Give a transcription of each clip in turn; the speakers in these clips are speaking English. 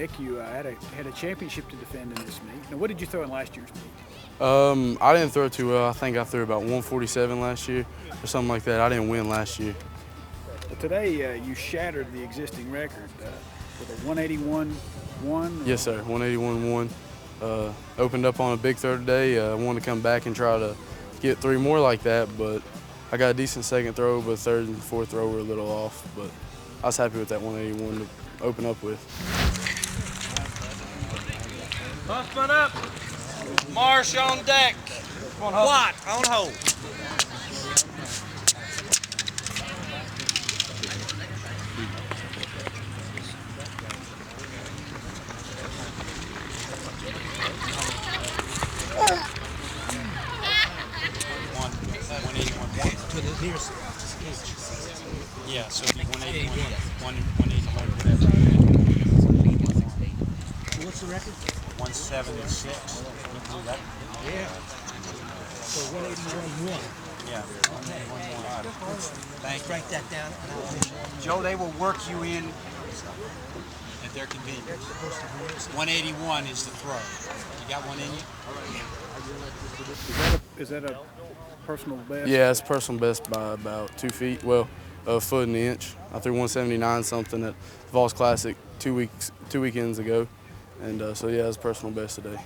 Nick, you had a championship to defend in this meet. Now, what did you throw in last year's meet? I didn't throw too well. I think I threw about 147 last year or something like that. I didn't win last year. Well, today you shattered the existing record with a 181-1. Yes, sir. 181-1. Opened up on a big throw today. I wanted to come back and try to get 3 more like that, but I got a decent second throw, but third and fourth throw were a little off. But I was happy with that 181 to open up with. Huffman up. Marsh on deck. Watt on hold. Yeah, so it'd be 181, 181, whatever. What's the record? 176. Yeah. So 181-1. Yeah. 181. Thank you. Write that down. And I'll make sure. Joe, they will work you in at their convenience. 181 is the throw. You got one in you? Is that a personal best? Yeah, it's personal best by about 2 feet. Well, a foot and an inch. I threw 179 something at the Vols Classic 2 weekends ago, and so yeah, it's personal best today.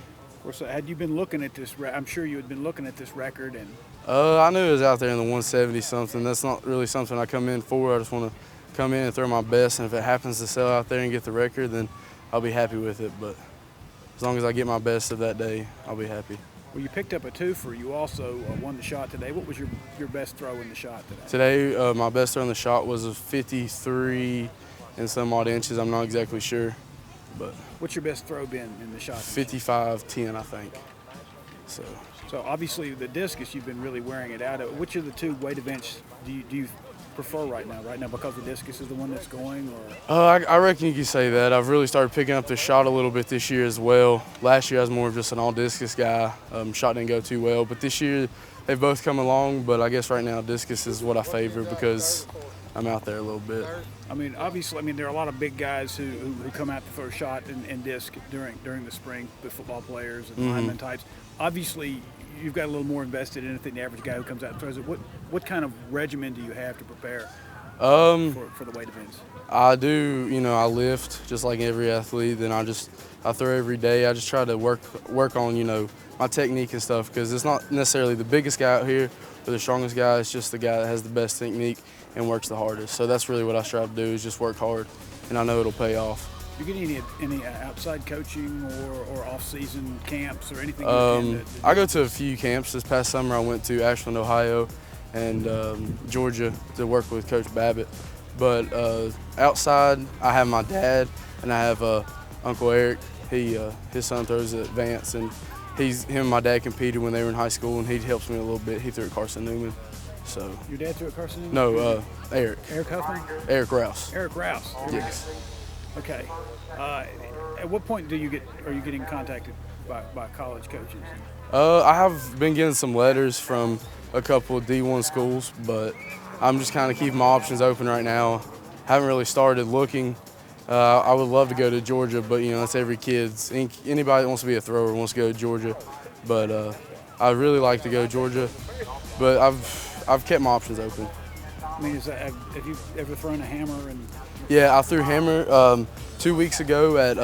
So had you been looking at this? I'm sure you had been looking at this record, and I knew it was out there in the 170 something. That's not really something I come in for. I just want to come in and throw my best, and if it happens to sell out there and get the record, then I'll be happy with it. But as long as I get my best of that day, I'll be happy. Well, you picked up a twofer. You also won the shot today. What was your best throw in the shot today? Today, my best throw in the shot was a 53 and some odd inches. I'm not exactly sure, but what's your best throw been in the shot? 55-10, I think. So obviously the discus, you've been really wearing it out. Which of the two weight events do you prefer right now? Right now, because the discus is the one that's going, or? I reckon you could say that. I've really started picking up the shot a little bit this year as well. Last year I was more of just an all discus guy. Shot didn't go too well, but this year they've both come along. But I guess right now discus is what I favor because I'm out there a little bit. I mean, obviously, there are a lot of big guys who come out to throw a shot and disc during the spring, the football players and lineman types. Obviously, you've got a little more invested in it than the average guy who comes out and throws it. What kind of regimen do you have to prepare for the weight events? I do, I lift just like every athlete. Then I throw every day. I just try to work on, my technique and stuff, because it's not necessarily the biggest guy out here or the strongest guy. It's just the guy that has the best technique and works the hardest. So that's really what I strive to do, is just work hard, and I know it'll pay off. Do you get any outside coaching or off-season camps or anything? I go to a few camps. This past summer I went to Ashland, Ohio, and Georgia to work with Coach Babbitt. But outside, I have my dad, and I have Uncle Eric. His son throws at Vance, and him and my dad competed when they were in high school, and he helps me a little bit. He threw at Carson Newman. So. Your dad threw at Carson Newman? No, Eric. Eric Huffman? Eric Rouse. Eric Rouse. Yes. Okay. At what point are you getting contacted by college coaches? I have been getting some letters from a couple of D1 schools, but I'm just kind of keeping my options open right now. Haven't really started looking. I would love to go to Georgia, but that's every kid's. Anybody that wants to be a thrower wants to go to Georgia, but I really like to go to Georgia, but I've kept my options open. Have you ever thrown a hammer? Yeah, I threw hammer 2 weeks ago at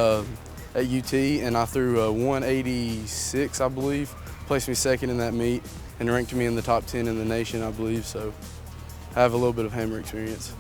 UT, and I threw 186, I believe. Placed me second in that meet and ranked me in the top 10 in the nation, I believe. So I have a little bit of hammer experience.